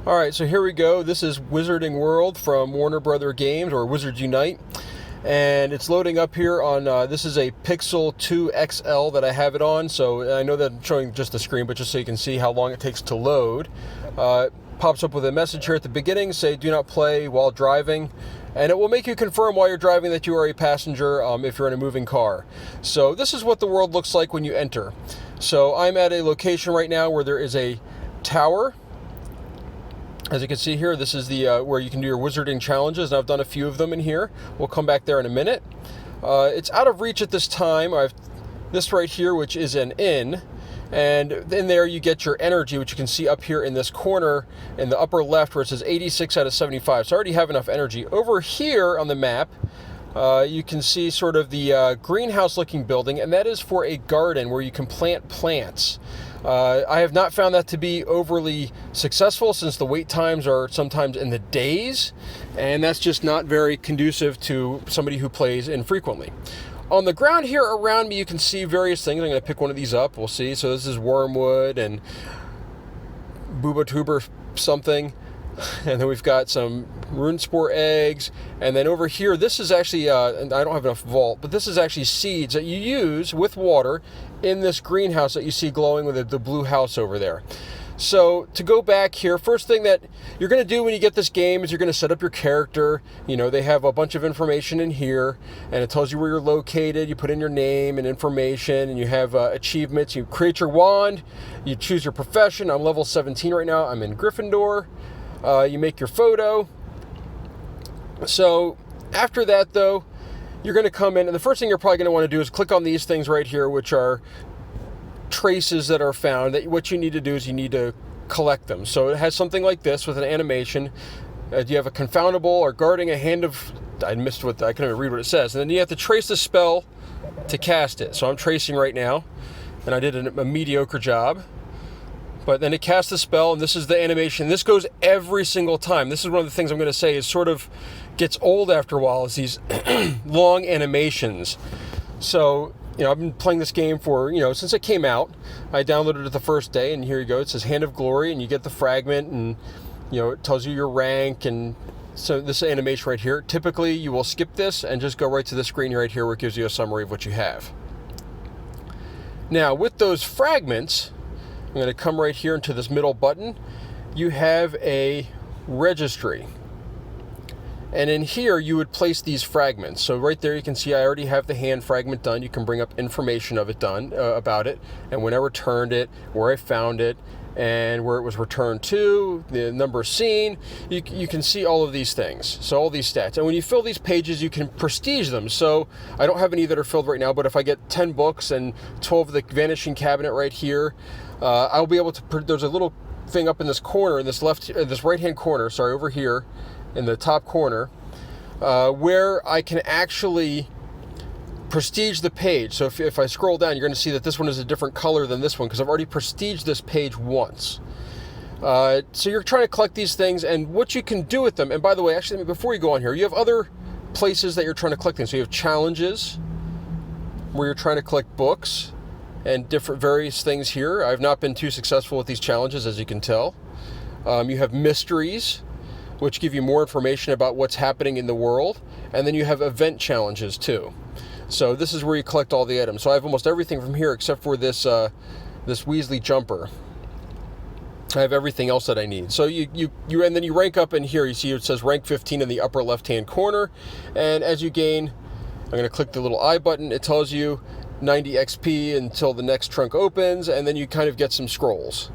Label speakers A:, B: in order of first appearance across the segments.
A: Alright, so here we go. This is Wizarding World from Warner Brother Games, or Wizards Unite. And it's loading up here on, this is a Pixel 2 XL that I have it on. So I know that I'm showing just the screen, but just so you can see how long it takes to load. It pops up with a message here at the beginning, say do not play while driving. And it will make you confirm while you're driving that you are a passenger if you're in a moving car. So this is what the world looks like when you enter. So I'm at a location right now where there is a tower. As you can see here, this is the where you can do your wizarding challenges, and I've done a few of them in here. We'll come back there in a minute. It's out of reach at this time. I've this right here, which is an inn, and in there you get your energy, which you can see up here in this corner in the upper left where it says 86 out of 75. So I already have enough energy. Over here on the map, you can see sort of the greenhouse-looking building, and that is for a garden where you can plant plants. I have not found that to be overly successful since the wait times are sometimes in the days, and that's just not very conducive to somebody who plays infrequently. On the ground here around me, you can see various things. I'm going to pick one of these up. We'll see. So this is wormwood and booba-tuber something. And then we've got some rune spore eggs. And then over here, this is actually, and I don't have enough vault, but this is actually seeds that you use with water in this greenhouse that you see glowing with the blue house over there. So to go back here, first thing that you're going to do when you get this game is you're going to set up your character. You know, they have a bunch of information in here, and it tells you where you're located. You put in your name and information, and you have achievements. You create your wand. You choose your profession. I'm level 17 right now. I'm in Gryffindor. You make your photo. So after that, though, you're going to come in, and the first thing you're probably going to want to do is click on these things right here, which are traces that are found. That what you need to do is you need to collect them. So it has something like this with an animation. You have a confoundable or guarding a hand of, I missed what, I couldn't even read what it says. And then you have to trace the spell to cast it. So I'm tracing right now, and I did a mediocre job. But then it casts the spell, and this is the animation. This goes every single time. This is one of the things I'm going to say is sort of gets old after a while, is these long animations. So, you know, I've been playing this game for, you know, since it came out. I downloaded it the first day, and here you go. It says Hand of Glory, and you get the fragment, and, you know, it tells you your rank, and so this animation right here. Typically, you will skip this and just go right to the screen right here where it gives you a summary of what you have. Now, with those fragments, I'm going to come right here into this middle button. You have a registry. And in here, you would place these fragments. So right there, you can see I already have the hand fragment done. You can bring up information of it done about it, and when I returned it, where I found it, and where it was returned to, the number seen. You can see all of these things. So all these stats. And when you fill these pages, you can prestige them. So I don't have any that are filled right now, but if I get 10 books and 12 of the vanishing cabinet right here, I'll be able to, there's a little thing up in this corner, in this this right-hand corner, sorry, over here in the top corner, where I can actually prestige the page. So if I scroll down, you're going to see that this one is a different color than this one because I've already prestiged this page once. So you're trying to collect these things and what you can do with them. And by the way, actually, before you go on here, you have other places that you're trying to collect things. So you have challenges where you're trying to collect books and different various things here. I've not been too successful with these challenges, as you can tell. You have mysteries, which give you more information about what's happening in the world. And then you have event challenges too. So this is where you collect all the items. So I have almost everything from here except for this this Weasley jumper. I have everything else that I need. So you and then you rank up in here. You see it says rank 15 in the upper left-hand corner. And as you gain, I'm going to click the little I button. It tells you 90 XP until the next trunk opens, and then you kind of get some scrolls.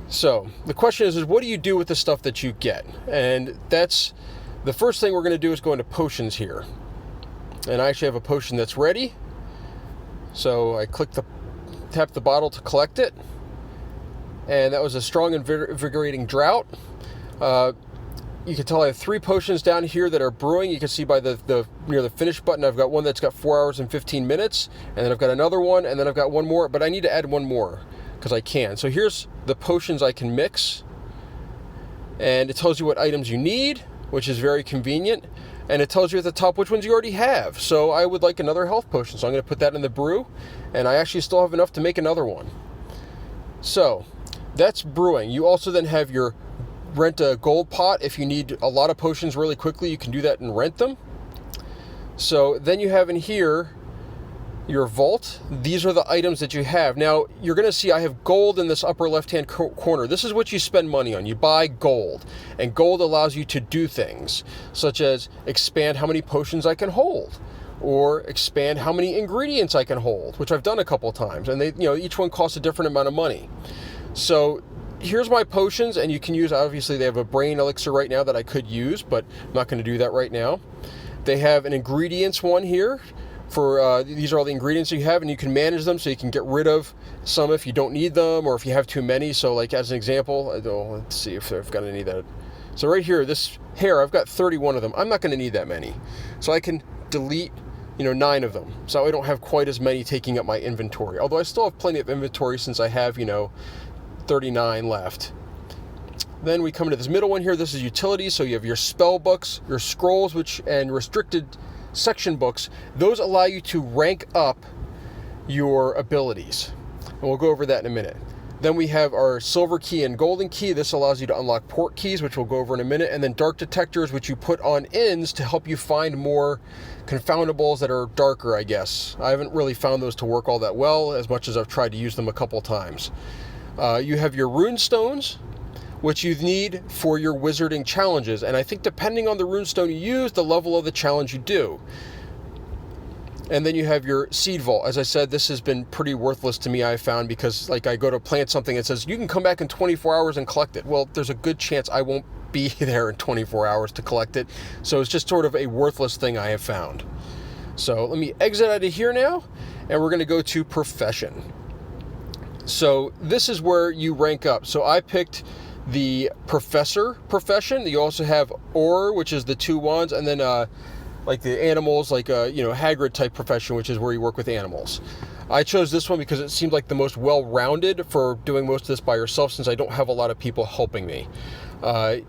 A: So the question is what do you do with the stuff that you get? And that's the first thing we're going to do is go into potions here. And I actually have a potion that's ready. So I tap the bottle to collect it. And that was a strong invigorating drought. You can tell I have 3 potions down here that are brewing. You can see by the near the finish button, I've got one that's got 4 hours and 15 minutes. And then I've got another one, and then I've got one more. But I need to add one more because I can. So here's the potions I can mix. And it tells you what items you need, which is very convenient. And it tells you at the top which ones you already have. So I would like another health potion. So I'm going to put that in the brew. And I actually still have enough to make another one. So that's brewing. You also then have your rent a gold pot. If you need a lot of potions really quickly, you can do that and rent them. So then you have in here your vault. These are the items that you have. Now, you're going to see I have gold in this upper left-hand corner. This is what you spend money on. You buy gold, and gold allows you to do things, such as expand how many potions I can hold, or expand how many ingredients I can hold, which I've done a couple times, and they, each one costs a different amount of money. So here's my potions, and you can use, obviously they have a brain elixir right now that I could use, but I'm not going to do that right now. They have an ingredients one here. For these are all the ingredients you have, and you can manage them so you can get rid of some if you don't need them, or if you have too many. So like as an example, let's see if I've got any of that. So right here, this hair, I've got 31 of them. I'm not going to need that many. So I can delete 9 of them. So I don't have quite as many taking up my inventory. Although I still have plenty of inventory since I have 39 left. Then we come to this middle one here. This is utilities. So you have your spell books, your scrolls, and restricted section books. Those allow you to rank up your abilities, and we'll go over that in a minute. Then we have our silver key and golden key. This allows you to unlock port keys, which we'll go over in a minute, and then dark detectors, which you put on ends to help you find more confoundables that are darker, I guess. I haven't really found those to work all that well, as much as I've tried to use them a couple times. You have your rune stones, which you need for your wizarding challenges. And I think depending on the runestone you use, the level of the challenge you do. And then you have your seed vault. As I said, this has been pretty worthless to me, I found, because like I go to plant something, it says you can come back in 24 hours and collect it. Well, there's a good chance I won't be there in 24 hours to collect it. So it's just sort of a worthless thing I have found. So let me exit out of here now, and we're going to go to profession. So this is where you rank up. So I picked the professor profession. You also have Auror, which is the 2 wands, and then like the animals, like Hagrid type profession, which is where you work with animals. I chose this one because it seemed like the most well-rounded for doing most of this by yourself, since I don't have a lot of people helping me.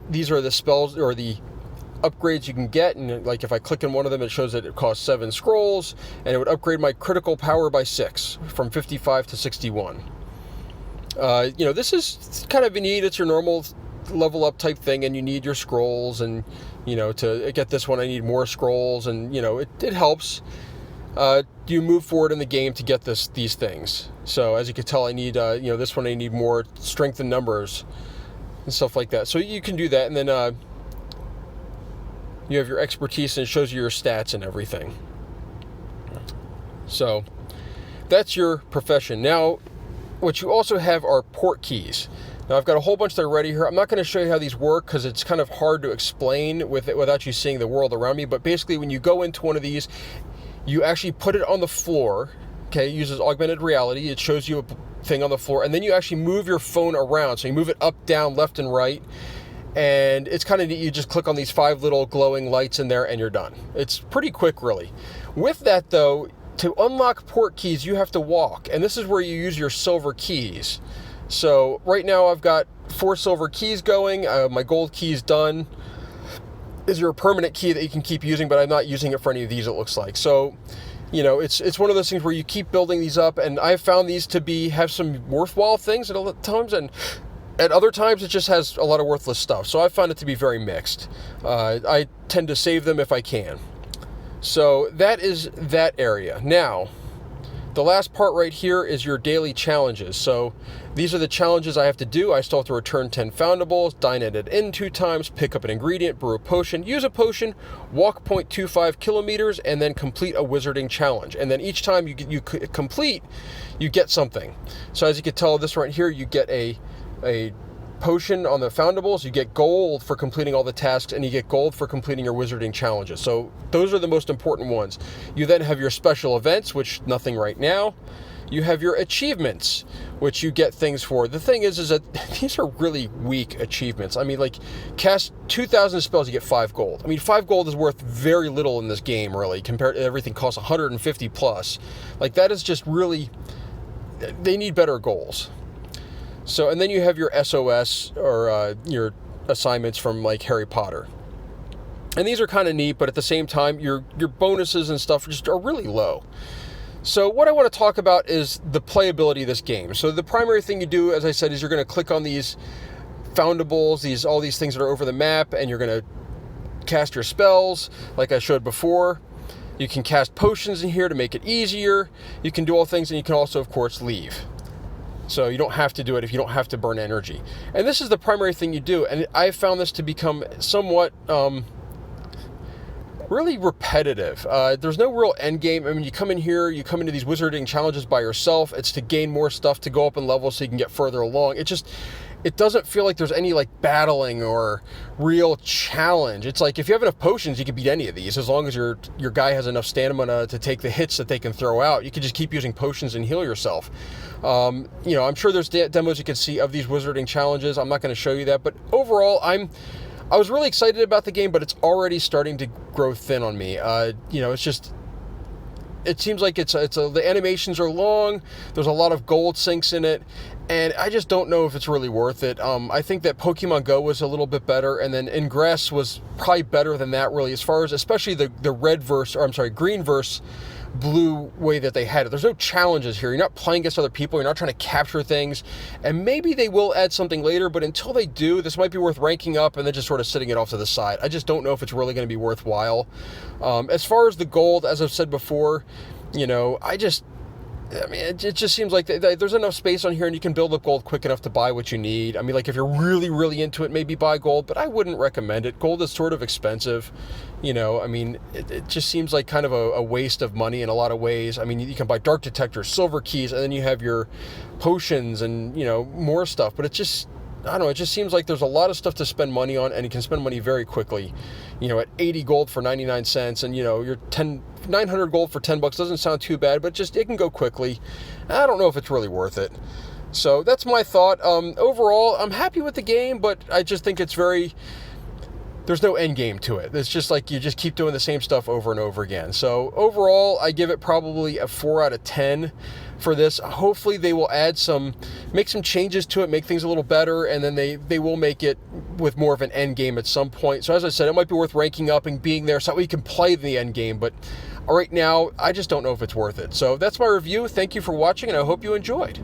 A: These are the spells or the upgrades you can get, and like if I click in one of them, it shows that it costs 7 scrolls, and it would upgrade my critical power by 6 from 55 to 61. This is kind of neat. It's your normal level up type thing, and you need your scrolls, and to get this one I need more scrolls, and it helps you move forward in the game to get these things. So as you can tell, I need this one I need more strength in numbers and stuff like that. So you can do that, and then you have your expertise, and it shows you your stats and everything. So that's your profession. Now what you also have are port keys. Now I've got a whole bunch that are ready here. I'm not going to show you how these work because it's kind of hard to explain without you seeing the world around me. But basically, when you go into one of these, you actually put it on the floor. Okay, it uses augmented reality. It shows you a thing on the floor, and then you actually move your phone around. So you move it up, down, left, and right. And it's kind of neat. You just click on these 5 little glowing lights in there, and you're done. It's pretty quick, really. With that, though, to unlock port keys, you have to walk, and this is where you use your silver keys. So right now I've got 4 silver keys going. My gold key is done. Is your permanent key that you can keep using, but I'm not using it for any of these, it looks like. So, it's one of those things where you keep building these up, and I've found these to have some worthwhile things at times, and at other times it just has a lot of worthless stuff. So I found it to be very mixed. I tend to save them if I can. So that is that area. Now, the last part right here is your daily challenges. So these are the challenges I have to do. I still have to return 10 foundables, dine at an inn 2 times, pick up an ingredient, brew a potion, use a potion, walk 0.25 kilometers, and then complete a wizarding challenge. And then each time you complete, you get something. So as you can tell, this right here, you get a potion on the foundables, you get gold for completing all the tasks, and you get gold for completing your wizarding challenges. So those are the most important ones. You then have your special events, which nothing right now. You have your achievements, which you get things for. The thing is that these are really weak achievements. I mean, like, cast 2,000 spells, you get 5 gold. I mean, 5 gold is worth very little in this game, really, compared to everything costs 150 plus. Like, that is just really, they need better goals. So, and then you have your SOS, or your assignments from like Harry Potter. And these are kind of neat, but at the same time, your bonuses and stuff just are really low. So what I want to talk about is the playability of this game. So the primary thing you do, as I said, is you're going to click on these foundables, all these things that are over the map, and you're going to cast your spells like I showed before. You can cast potions in here to make it easier. You can do all things, and you can also, of course, leave. So you don't have to do it if you don't have to burn energy. And this is the primary thing you do. And I found this to become somewhat really repetitive. There's no real end game. I mean, you come in here, you come into these wizarding challenges by yourself. It's to gain more stuff, to go up in level so you can get further along. It doesn't feel like there's any like battling or real challenge. It's like if you have enough potions, you can beat any of these as long as your guy has enough stamina to take the hits that they can throw out. You can just keep using potions and heal yourself. I'm sure there's demos you can see of these wizarding challenges. I'm not going to show you that, but overall, I was really excited about the game, but it's already starting to grow thin on me. It seems like the animations are long. There's a lot of gold sinks in it, and I just don't know if it's really worth it. I think that Pokemon Go was a little bit better, and then Ingress was probably better than that, really, as far as especially the green verse blue way that they had it. There's no challenges here. You're not playing against other people. You're not trying to capture things. And maybe they will add something later, but until they do, this might be worth ranking up and then just sort of sitting it off to the side. I just don't know if it's really going to be worthwhile. As far as the gold, as I've said before, it just seems like there's enough space on here and you can build up gold quick enough to buy what you need. I mean, like if you're really, really into it, maybe buy gold, but I wouldn't recommend it. Gold is sort of expensive. It just seems like kind of a waste of money in a lot of ways. I mean, you can buy dark detectors, silver keys, and then you have your potions and, more stuff, but it just seems like there's a lot of stuff to spend money on, and you can spend money very quickly. At 80 gold for 99 cents, and your 900 gold for 10 bucks doesn't sound too bad, but it can go quickly. I don't know if it's really worth it. So that's my thought. Overall, I'm happy with the game, but I just think there's no end game to it. It's just like you just keep doing the same stuff over and over again. So overall, I give it probably a 4 out of 10 for this. Hopefully they will make some changes to it, make things a little better, and then they will make it with more of an end game at some point. So as I said, it might be worth ranking up and being there so we can play the end game, but right now, I just don't know if it's worth it. So that's my review. Thank you for watching, and I hope you enjoyed.